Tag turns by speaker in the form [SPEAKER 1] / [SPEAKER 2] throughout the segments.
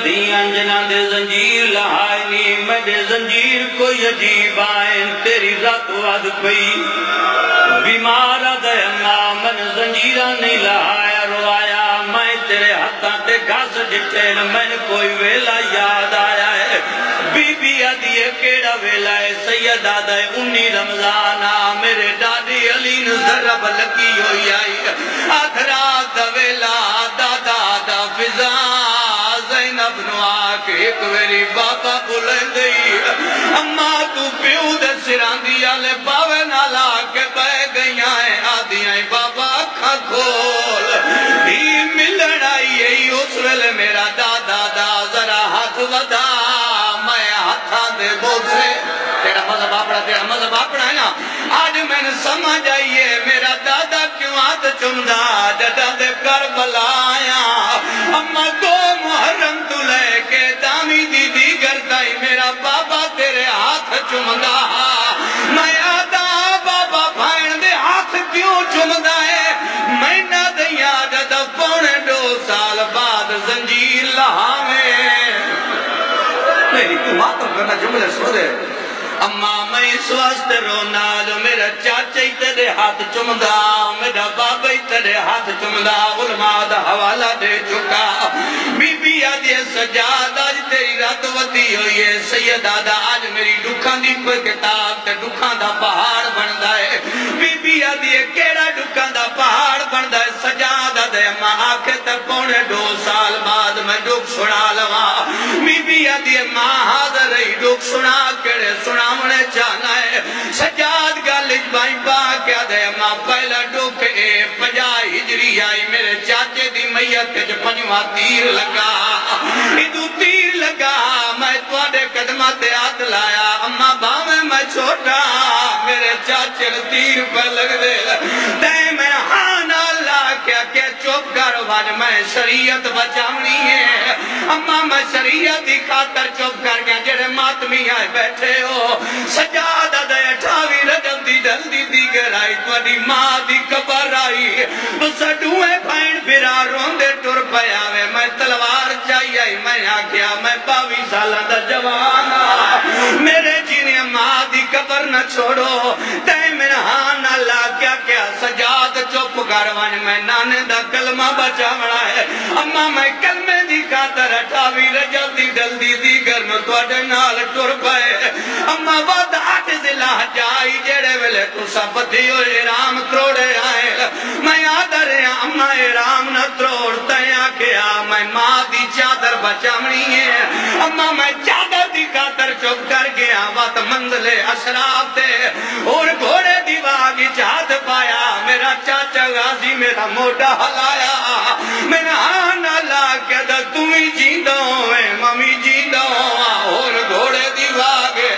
[SPEAKER 1] دیاں جنہ دے زنجیر لہائے نی میرے زنجیر کوئی عجیب آئیں تیری رات وعد پئی بیمارہ دے اماں من زنجیرہ نہیں لہایا روایا میں تیرے ہتھاں تے گھاس جٹے میں کوئی ویلا یاد آیا ہے بی بی آدھیے کیڑا ویلا ہے سیدہ دے 19 رمضان میرے ڈاڈی علی نظرب لگی ہوئی آئی آدھرات دا ویلا دادا دا فضا زینب نو آکے ایک ویری بابا بلند گئی اماں تو پیو دے سراندی آلے باوے نالا کے بہ گئیاں ہیں آدھیاں بابا اکھا کھول بھی ملن آئی ہے اس ویلے میرا دادا دا ذرا ہاتھ ودا میں ہاتھاں دے بوسے تیرا مذہب اپنا ہے نا آج میں نے سمجھ آئیے میرا دادا کیوں ہاتھ چمدا جدا دے کربلا آیا اما 2 محرم تو لے کے دامی دی دیگر دائی میرا بابا تیرے ہاتھ چمدا میں آدھا بابا بھائن دے ہاتھ کیوں چمدا ہے میں نہ دیا جدا 2.5 سال بعد زنجیر لہاویں میری تو ماتم کرنا جملے سو دے اماں میں اس واسطے رونا جو میرا چاچا ہی تیرے ہاتھ چمدا میرا بابا ہی تیرے ہاتھ چمدا علماء دا حوالہ دے چکا بی بی آدھے سجاد آج تیری رات ودی ہوئی ہے سیدہ دا آج میری دکھان دی پر کتاب تے دکھان دا پہاڑ بندہ ہے بی بی آدھے کیڑا دکھان دا پہاڑ بندہ ہے سجاد آدھے اماں آکھے تے 2.5 سال بعد میں دکھ سنا لوا بی بی آدھے ماں حاضر رہی دکھ سنا کیڑے سنا منے چاہنا ہے سجاد گالج بائی با کیا دے ماں پہلا ڈوک 50 ہجری آئی میرے چاچے دی میت جو 5واں تیر لگا ادو تیر لگا میں توڑے قدمہ تے ہاتھ لایا اماں باویں میں چھوٹا میرے چاچے تیر پر لگ دے دے میں ہاں اللہ کیا کہ چوپ کر واج میں شریعت بچاونی ہے اماں میں شریعت دی خاطر چوپ کر گیا جڑے ماتمی آئے بیٹھے ہو سجادہ دے 28 رجب دی جلدی دیگر آئی توڑی ماں دی قبر آئی بس ڈوئے بھائن پھرا روندے ٹر پیاوے میں تلوار چاہی آئی میں آکھیا میں 22 سالہ دا جوانا میرے جینے ماں دی قبر نہ چھوڑو تے میں ہاں اللہ کیا کیا سجاد چپ کروان میں نانے دا کلمہ بچا مڑا ہے اما میں کلمے دی خاطر 28 رجب دی جلدی دیگر نو توڑے نال ٹر پائے اما وعد 8 ضلع جائی جڑے ویلے تو سب دیو احرام تروڑے آئے میں آدھر اما احرام نہ تروڑتا کیا میں ماں دی چادر بچامنی ہے اما میں چادر دی خاطر چپ کر گیا وقت منزل اشراف دے اور گھوڑے دی باغی چاہت پایا میرا چاچا غازی میرا موٹا ہلایا میں نے آن اللہ کیا دا تمہیں جیندہ ہوئے ممی جیندہ ہوا اور گھوڑے دی باغی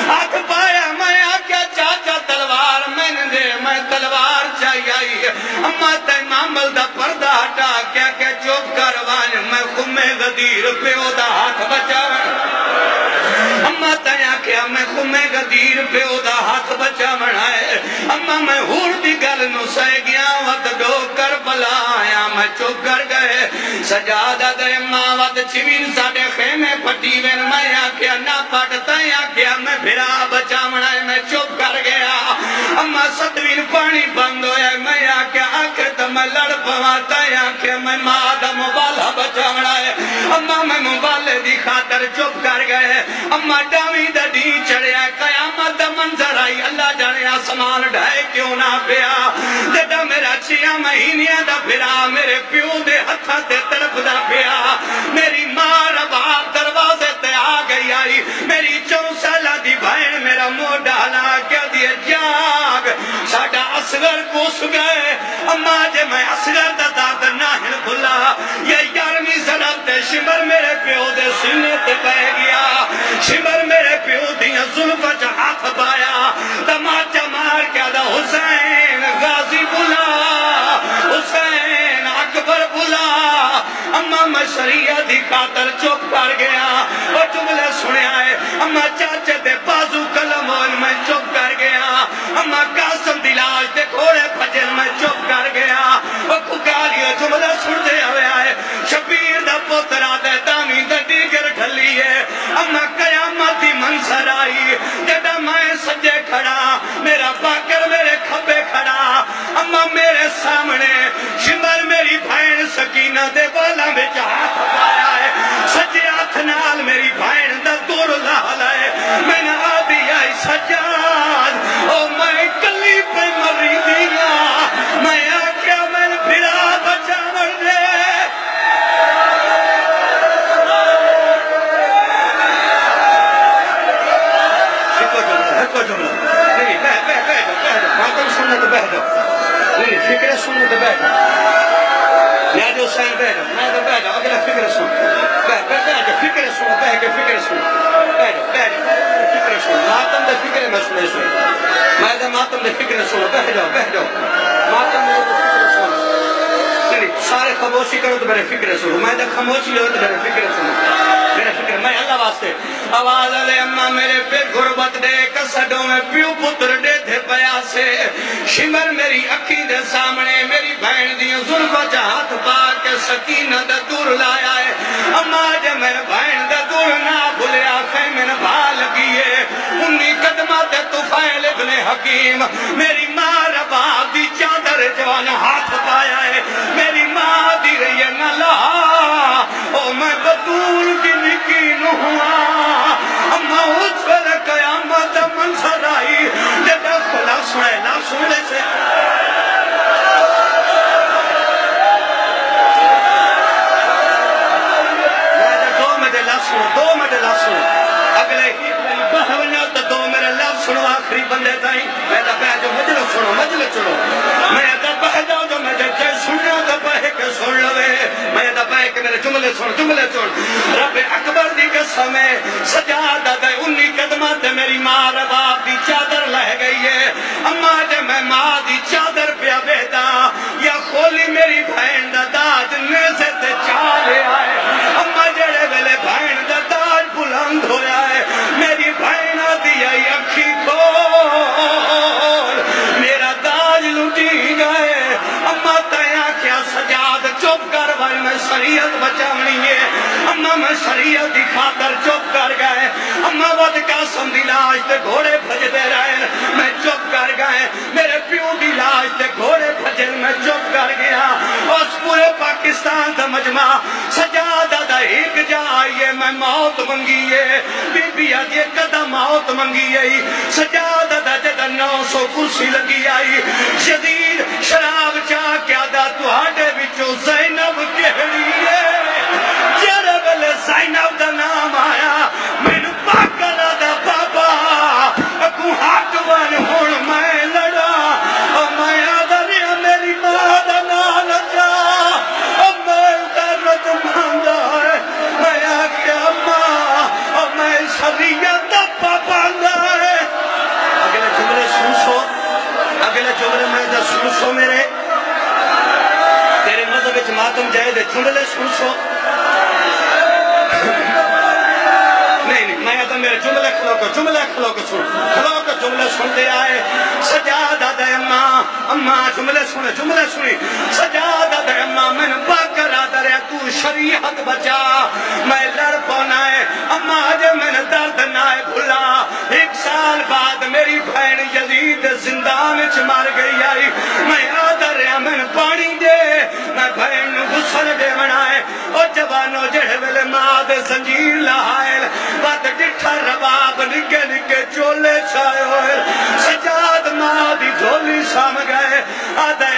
[SPEAKER 1] ہاتھ پایا میں آکیا چاچا تلوار میں نے دے میں تلوار چاہی آئی اما تے معامل دا پردہ ہٹا کیا کہ چوب کروان میں خمے غدیر پیو دا ہاتھ بچاوان اما تایا کیا میں خمے غدیر پیو دا ہاتھ بچاوان آئے اما میں ہور دی گل نو سہ گیا وقت ڈو کر بلا آیا میں چوب کر گئے سجادہ دے ماں وقت چوین ساڑے خیمے پٹی وین میں آکیا نہ پاٹتا آکیا میں بھرا بچاوان آئے میں چوب کر گیا اما ستوین پانی بند ہویا میں آکیا آکھر تو میں لڑ پواتا آکھیا میں ماں دا مبالہ بچاوان آئے اما میں مبالے دی خاطر چوب کر گئے اما ڈاوی دا ڈی چڑھیا قیامت دا منظر آئی اللہ جانے آسمان ڈھائے کیوں نہ پیا جدہ میرا 6 مہینیاں دا پھرا میرے پیو دے ہتھا تے طرف دا پیا میری ماں رباب دروازے تے آ گئی آئی میری 4 سالہ دی بھائن میرا موہ ڈالا کیا دیے جاگ ساڑھا اصغر کوس گئے اما جے میں اصغر دا داد ناہن بھلا یہ 11ویں ضرب تے شمر میرے پیو دے سینے تے بہ گیا شمر میرے پیو دیا ظلفہ چا ہاتھ بایا تماچا مار کیا دا حسین غازی بلا حسین اکبر بلا اما میں شریعہ دی خاطر چپ کر گیا اور جملے سنے آئے اما چاچے دے بازو کلم ہوئے میں چپ کر گیا اما قاسم دلاج دے گھوڑے پھجل میں چپ کر گیا اور کھگالیوں جملے سن دے ہوئے آئے شبیر دا پوترہ دے دامی دے
[SPEAKER 2] میں سنے سنے میں دے ماتم دے فکر سنو بہ جاؤ ماتم دے فکر سنو سارے خاموشی کرو تو میرے فکر سنو میں دے خاموشی ہو تو میرے فکر سنو میرے فکر میں اللہ واسطے آواز علی اممہ میرے پہ غربت دے کسڈوں میں پیو پتر دے دے پیاسے شمر میری اکھی دے سامنے میری بہن دی ظلفہ جہات پا کے سکینہ دے دور لایا ہے اممہ جے میں بہن دے دور نہ بھولیا خیمن بھا لگیے 19 قدمات طفیل ابن حکیم میری ماں رباب دی چادر جوان ہاتھ پایا ہے میری ماں دی رہی ہے نلا او میں بدول کی نکین ہوا اممہ اس پر قیامت منصر آئی جدہ خلا سنے سے دو میرے لفظ سنو اگلے ہی بہونا تو دو میرے لفظ سنو آخری بندے تائیں میں دا پہ جو مجلس سنو میں دا پہ جاؤ جو میں جے سنو دا پہ کے سن لوے میں دا پہ کہ میرے جملے سن رب اکبر دی قسم ہے سجادہ دے 19 قدمات میری ماں رباب دی چادر لہ گئی ہے اممہ جے میں ماں دی چادر پہ بیٹا یا کھولی میری بہن دا داج نیزے تے چالے آئے اممہ جڑے ویلے بہن دا داج بلند ہویا ہے میری بہن دی آئی اکھی کھول میرا داج لٹی گئے اممہ تیاں کیا سجاد چپ کر بھائی میں شریعت بچاونی ہے اممہ میں شریعت دی خاطر چپ کر گئے اممہ ود قاسم دی لاش تے گھوڑے بھج دے رہے میں چپ کر گئے میرے پیو دی لاش تے گھوڑے بھجن میں چپ کر گیا اس پورے پاکستان دا مجمع سجادہ دا ایک جائیے میں موت منگیے بی بی آدھے قدم موت منگیے سجادہ دا جدہ 900 کرسی لگی آئی شدید شراب چاہ کیا دا تو آڈے بچو زینب کہڑی ہے جرے بلے زینب دا نام آیا میں نو پاکلا دا بابا اکو ہاتھ ون ہون میں لڑا میں آدھریا میری ماں دا نال جا میں درد مانگا ہے میں آکھیا ماں میں شریعت دا پاباندا ہے اگلے جملے میں دا سنسو میرے تیرے مذہب اچھ ماتم جائے دے جملے سنسو نہیں میں آتا میرے جملے کھلو کو جملے سن دے آئے سجادہ دے اممہ جملے سنی سجادہ دے اممہ میں باکر آدھا رہا تو شریعت بچا میں لڑ پونا ہے اممہ آجے میں درد نائے بھلا 1 سال بعد میری بہن یزید زندان اچ مار گئی آئی میں آدھا رہا میں پانی دے میں بہن غسل دے بنائے او جوانو جڑے ویلے ماں دے زنجیر لہائل بات ڈٹھا رباب نکے چولے چھائے ہوئے سجاد ماں دی جھولی سام گئے آدھا